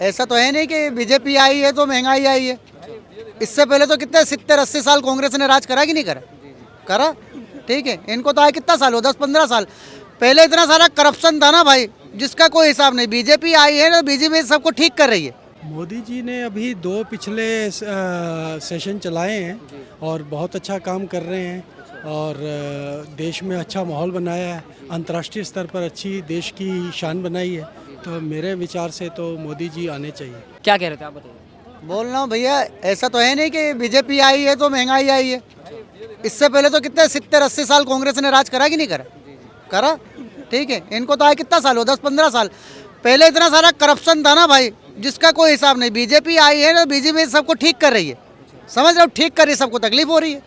ऐसा तो है नहीं कि बीजेपी आई है तो महंगाई आई है। इससे पहले तो कितने 70-80 साल कांग्रेस ने राज करा कि नहीं करा? करा। ठीक है, इनको तो आए कितना साल हो, 10-15 साल। पहले इतना सारा करप्शन था ना भाई, जिसका कोई हिसाब नहीं। बीजेपी आई है ना, बीजेपी सबको ठीक कर रही है। मोदी जी ने अभी 2 पिछले सेशन चलाए हैं और बहुत अच्छा काम कर रहे हैं और देश में अच्छा माहौल बनाया है, अंतर्राष्ट्रीय स्तर पर अच्छी देश की शान बनाई है। तो मेरे विचार से तो मोदी जी आने चाहिए। क्या कह रहे थे आप, बताइए। बोल रहा हूँ भैया, ऐसा तो है नहीं कि बीजेपी आई है तो महंगाई आई है। इससे पहले तो कितने 70-80 साल कांग्रेस ने राज करा कि नहीं करा? करा। ठीक है, इनको तो आए कितना साल हो, 10-15 साल। पहले इतना सारा करप्शन था ना भाई, जिसका कोई हिसाब नहीं। बीजेपी आई है ना, बीजेपी सबको ठीक कर रही है। समझ रहे हो? ठीक कर रही है, सबको तकलीफ हो रही है।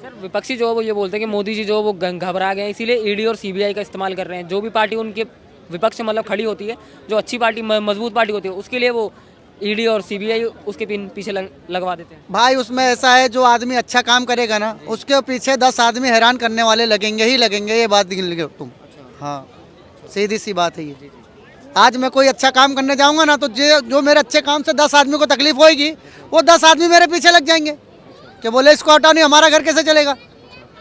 सर, विपक्षी जो है वो ये बोलते हैं कि मोदी जी जो है वो घबरा गए हैं, इसीलिए ईडी और सीबीआई का इस्तेमाल कर रहे हैं। जो भी पार्टी उनके विपक्ष मतलब खड़ी होती है, जो अच्छी पार्टी मजबूत पार्टी होती है, उसके लिए वो ईडी और सीबीआई उसके पीछे लगवा देते हैं। भाई उसमें ऐसा है, जो आदमी अच्छा काम करेगा ना, उसके पीछे 10 आदमी हैरान करने वाले लगेंगे ही लगेंगे। ये बात गिन लो तुम। हाँ, सीधी सी बात है ये। आज मैं कोई अच्छा काम करने जाऊंगा ना, तो जो मेरे अच्छे काम से 10 आदमी को तकलीफ होगी, वो 10 आदमी मेरे पीछे लग जाएंगे कि बोले इसको हटाओ, नहीं हमारा घर कैसे चलेगा।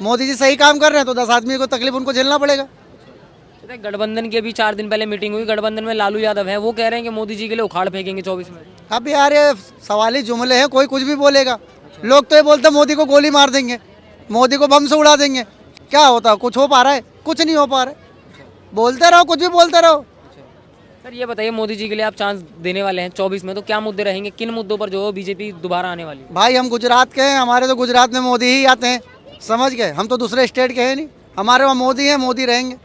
मोदी जी सही काम कर रहे हैं तो 10 आदमी को तकलीफ उनको झेलना पड़ेगा। गठबंधन की अभी 4 दिन पहले मीटिंग हुई, गठबंधन में लालू यादव है, वो कह रहे हैं कि मोदी जी के लिए उखाड़ फेंकेंगे 24 में। अब यार ये सवाली जुमले हैं, कोई कुछ भी बोलेगा। लोग तो ये बोलते मोदी को गोली मार देंगे, मोदी को बम से उड़ा देंगे। क्या होता, कुछ हो पा रहा है? कुछ नहीं हो पा रहा है। बोलते रहो, कुछ भी बोलते रहो। सर ये बताइए, मोदी जी के लिए आप चांस देने वाले हैं 24 में, तो क्या मुद्दे रहेंगे, किन मुद्दों पर जो बीजेपी दोबारा आने वाली है? भाई हम गुजरात के हैं, हमारे तो गुजरात में मोदी ही आते हैं। समझ गए? हम तो दूसरे स्टेट के हैं नहीं, हमारे वहाँ मोदी हैं, मोदी रहेंगे।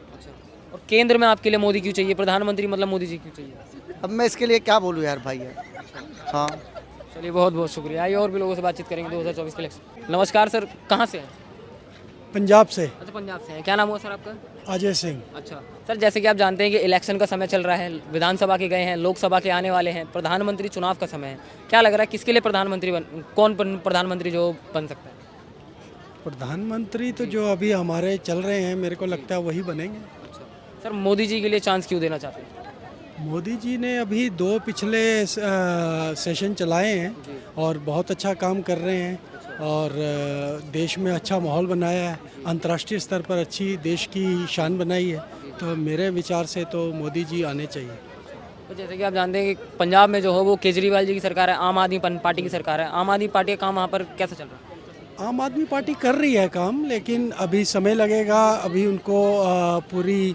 और केंद्र में आपके लिए मोदी क्यों चाहिए, प्रधानमंत्री मतलब मोदी जी क्यों चाहिए? अब मैं इसके लिए क्या बोलूँ यार भाई यार। हाँ, चलिए, बहुत बहुत शुक्रिया। आइए और भी लोगों से बातचीत करेंगे 2024 के इलेक्शन। नमस्कार सर, कहाँ से हैं? पंजाब से अच्छा, पंजाब से हैं। क्या नाम हुआ सर आपका? अजय सिंह। अच्छा सर, जैसे कि आप जानते हैं कि इलेक्शन का समय चल रहा है, विधानसभा के गए हैं, लोकसभा के आने वाले हैं, प्रधानमंत्री चुनाव का समय है। क्या लग रहा है किसके लिए प्रधानमंत्री कौन प्रधानमंत्री जो बन सकता है? प्रधानमंत्री तो जो अभी हमारे चल रहे हैं, मेरे को लगता है वही बनेंगे। अच्छा सर, मोदी जी के लिए चांस क्यों देना चाहते हैं? मोदी जी ने अभी 2 पिछले सेशन चलाए हैं और बहुत अच्छा काम कर रहे हैं और देश में अच्छा माहौल बनाया है, अंतर्राष्ट्रीय स्तर पर अच्छी देश की शान बनाई है। तो मेरे विचार से तो मोदी जी आने चाहिए। तो जैसे कि आप जानते हैं कि पंजाब में जो है वो केजरीवाल जी की सरकार है, आम आदमी पार्टी की सरकार है। आम आदमी पार्टी का काम वहाँ पर कैसा चल रहा है? आम आदमी पार्टी कर रही है काम, लेकिन अभी समय लगेगा। अभी उनको पूरी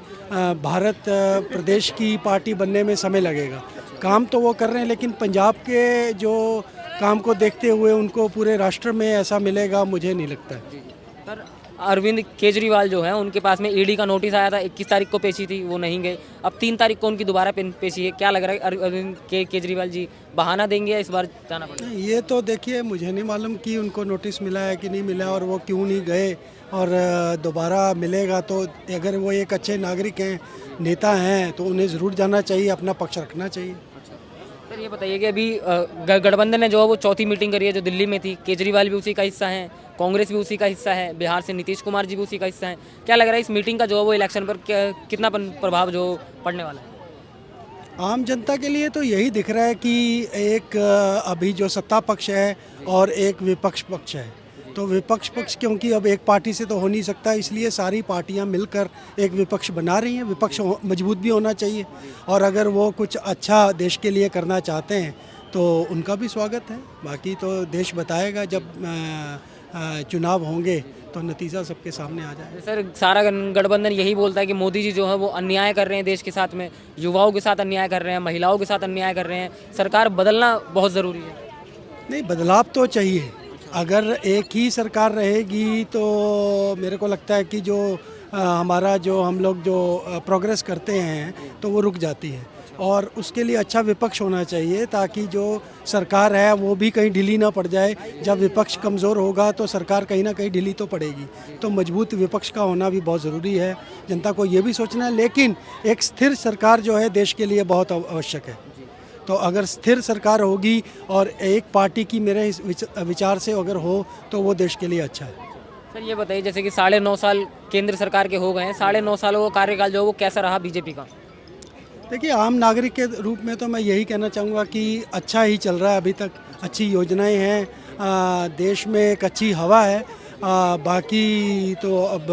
भारत प्रदेश की पार्टी बनने में समय लगेगा। काम तो वो कर रहे हैं, लेकिन पंजाब के जो काम को देखते हुए उनको पूरे राष्ट्र में ऐसा मिलेगा, मुझे नहीं लगता है। सर, अरविंद केजरीवाल जो है उनके पास में ईडी का नोटिस आया था, 21 तारीख को पेशी थी, वो नहीं गए। अब 3 तारीख को उनकी दोबारा पेशी है। क्या लग रहा है, अरविंद केजरीवाल जी बहाना देंगे या इस बार जाना पड़ेगा? ये तो देखिए, मुझे नहीं मालूम कि उनको नोटिस मिला है कि नहीं मिला और वो क्यों नहीं गए और दोबारा मिलेगा तो अगर वो एक अच्छे नागरिक हैं, नेता हैं, तो उन्हें ज़रूर जाना चाहिए, अपना पक्ष रखना चाहिए। सर ये बताइए कि अभी गठबंधन ने जो है वो चौथी मीटिंग करी है, जो दिल्ली में थी। केजरीवाल भी उसी का हिस्सा है, कांग्रेस भी उसी का हिस्सा है, बिहार से नीतीश कुमार जी भी उसी का हिस्सा है। क्या लग रहा है इस मीटिंग का जो है वो इलेक्शन पर कितना प्रभाव जो पड़ने वाला है? आम जनता के लिए तो यही दिख रहा है कि एक अभी जो सत्ता पक्ष है और एक विपक्ष पक्ष है। तो विपक्ष पक्ष क्योंकि अब एक पार्टी से तो हो नहीं सकता, इसलिए सारी पार्टियां मिलकर एक विपक्ष बना रही हैं। विपक्ष मजबूत भी होना चाहिए और अगर वो कुछ अच्छा देश के लिए करना चाहते हैं तो उनका भी स्वागत है। बाकी तो देश बताएगा, जब चुनाव होंगे तो नतीजा सबके सामने आ जाएगा। सर, सारा गठबंधन यही बोलता है कि मोदी जी जो है वो अन्याय कर रहे हैं देश के साथ में, युवाओं के साथ अन्याय कर रहे हैं, महिलाओं के साथ अन्याय कर रहे हैं। सरकार बदलना बहुत ज़रूरी है। नहीं, बदलाव तो चाहिए। अगर एक ही सरकार रहेगी तो मेरे को लगता है कि जो हमारा जो हम लोग जो प्रोग्रेस करते हैं तो वो रुक जाती है और उसके लिए अच्छा विपक्ष होना चाहिए, ताकि जो सरकार है वो भी कहीं ढीली ना पड़ जाए। जब विपक्ष कमज़ोर होगा तो सरकार कहीं ना कहीं ढीली तो पड़ेगी। तो मजबूत विपक्ष का होना भी बहुत ज़रूरी है, जनता को ये भी सोचना है। लेकिन एक स्थिर सरकार जो है देश के लिए बहुत आवश्यक है। तो अगर स्थिर सरकार होगी और एक पार्टी की मेरे विचार से अगर हो तो वो देश के लिए अच्छा है। सर ये बताइए, जैसे कि 9.5 साल केंद्र सरकार के हो गए हैं, 9.5 सालों का कार्यकाल जो है वो कैसा रहा बीजेपी का? देखिए, आम नागरिक के रूप में तो मैं यही कहना चाहूँगा कि अच्छा ही चल रहा है अभी तक, अच्छी योजनाएं हैं, देश में एक अच्छी हवा है, बाकी तो अब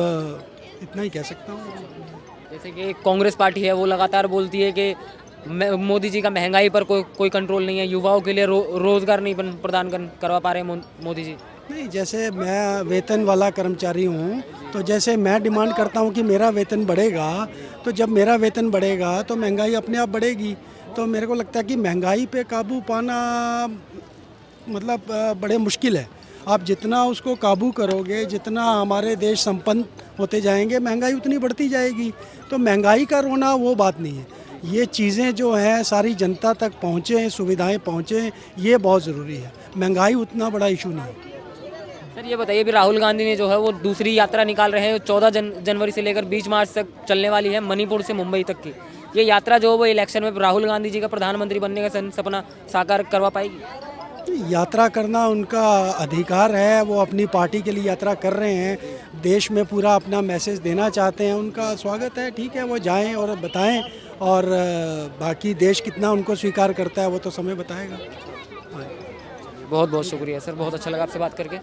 इतना ही कह सकता हूँ। जैसे कि कांग्रेस पार्टी है वो लगातार बोलती है कि मोदी जी का महंगाई पर कोई कंट्रोल नहीं है, युवाओं के लिए रोजगार नहीं प्रदान करवा पा रहे हैं मोदी जी। नहीं, जैसे मैं वेतन वाला कर्मचारी हूँ, तो जैसे मैं डिमांड करता हूँ कि मेरा वेतन बढ़ेगा, तो जब मेरा वेतन बढ़ेगा तो महंगाई अपने आप बढ़ेगी। तो मेरे को लगता है कि महंगाई पे काबू पाना मतलब बड़े मुश्किल है। आप जितना उसको काबू करोगे, जितना हमारे देश संपन्न होते जाएंगे, महंगाई उतनी बढ़ती जाएगी। तो महंगाई का रोना वो बात नहीं है, ये चीज़ें जो हैं सारी जनता तक पहुँचें, सुविधाएं पहुँचें, ये बहुत ज़रूरी है। महंगाई उतना बड़ा इशू नहीं है। सर ये बताइए, भी राहुल गांधी ने जो है वो दूसरी यात्रा निकाल रहे हैं, 14 जनवरी से लेकर 20 मार्च तक चलने वाली है, मणिपुर से मुंबई तक की। ये यात्रा जो है वो इलेक्शन में राहुल गांधी जी का प्रधानमंत्री बनने का सपना साकार करवा पाएगी? यात्रा करना उनका अधिकार है, वो अपनी पार्टी के लिए यात्रा कर रहे हैं, देश में पूरा अपना मैसेज देना चाहते हैं, उनका स्वागत है, ठीक है, वो जाएं और बताएं, और बाकी देश कितना उनको स्वीकार करता है वो तो समय बताएगा। बहुत बहुत शुक्रिया सर, बहुत अच्छा लगा आपसे बात करके।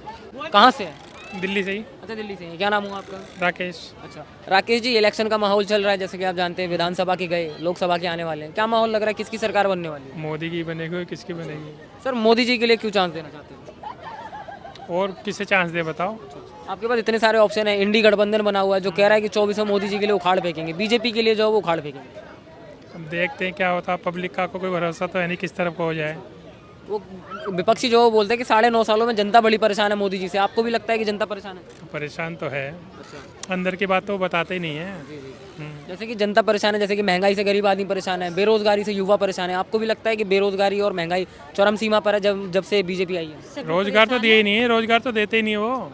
कहाँ से है? दिल्ली से ही। अच्छा, दिल्ली से हैं। क्या नाम हुआ आपका? राकेश। अच्छा राकेश जी, इलेक्शन का माहौल चल रहा है, जैसे कि आप जानते हैं विधानसभा के गए, लोकसभा के आने वाले हैं, क्या माहौल लग रहा है, किसकी सरकार बनने वाली है? मोदी की बनेगी और किसकी बनेगी? सर मोदी जी के लिए क्यों चांस देना चाहते हैं? और किसे चांस दे बताओ? आपके पास इतने सारे ऑप्शन है, इंडी गठबंधन बना हुआ है जो कह रहा है कि 24 में मोदी जी के लिए उखाड़ फेंकेंगे, बीजेपी के लिए जो है वो उखाड़ फेंकेंगे। अब देखते हैं क्या होता है, पब्लिक का कोई भरोसा तो है नहीं किस तरफ को हो जाए। वो विपक्षी जो बोलते हैं कि 9.5 सालों में जनता बड़ी परेशान है मोदी जी से, आपको भी लगता है कि जनता परेशान है? तो परेशान तो है, अंदर की बात तो वो बताते ही नहीं है। जैसे कि जनता परेशान है, जैसे कि महंगाई से गरीब आदमी परेशान है, बेरोजगारी से युवा परेशान है, आपको भी लगता है कि बेरोजगारी और महंगाई चरम सीमा पर है जब से बीजेपी आई है? रोजगार तो दिए ही नहीं है, रोजगार तो देते ही नहीं है वो।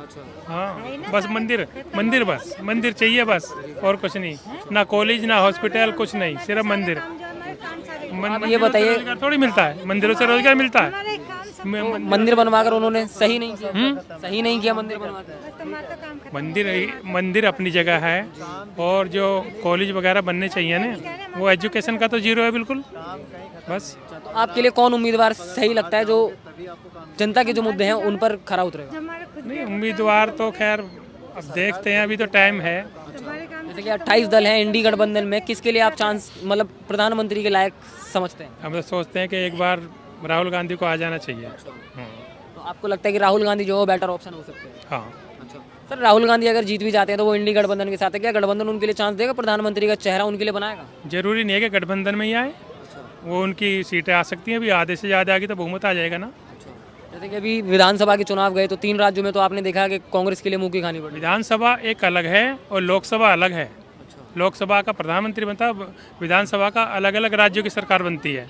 हाँ, बस मंदिर बस मंदिर चाहिए बस, और कुछ नहीं, ना कॉलेज ना हॉस्पिटल, कुछ नहीं, सिर्फ मंदिर। ये बताइए, रोजगार थोड़ी मिलता है, मंदिरों से रोजगार मिलता है। मंदिर बनवाकर उन्होंने सही नहीं किया, सही नहीं किया मंदिर बनवाकर। मंदिर अपनी जगह है, और जो कॉलेज वगैरह बनने चाहिए ना, वो एजुकेशन का तो जीरो है बिल्कुल, बस। तो आपके लिए कौन उम्मीदवार सही लगता है जो जनता के जो मुद्दे हैं उन पर खरा उतरेगा? नहीं, उम्मीदवार तो खैर अब देखते हैं, अभी तो टाइम है। जैसे कि 28 दल हैं इंडी गठबंधन में, किसके लिए आप चांस मतलब प्रधानमंत्री के लायक समझते हैं? हम तो सोचते हैं कि एक बार राहुल गांधी को आ जाना चाहिए। तो आपको लगता है कि राहुल गांधी जो है बेटर ऑप्शन हो सकते हैं? हाँ। अच्छा सर, राहुल गांधी अगर जीत भी जाते हैं तो वो इंडी गठबंधन के साथ है, क्या गठबंधन उनके लिए चांस देगा, प्रधानमंत्री का चेहरा उनके लिए बनाएगा? जरूरी नहीं है कि गठबंधन में ही आए, वो उनकी सीटें आ सकती हैं, अभी आधे से ज़्यादा आगे तो बहुमत आ जाएगा ना। जैसे कि अभी विधानसभा के चुनाव गए तो 3 राज्यों में तो आपने देखा कि कांग्रेस के लिए मुंह की खानी पड़ी। विधानसभा एक अलग है और लोकसभा अलग है। लोकसभा का प्रधानमंत्री बनता है, विधानसभा का अलग अलग राज्यों की सरकार बनती है।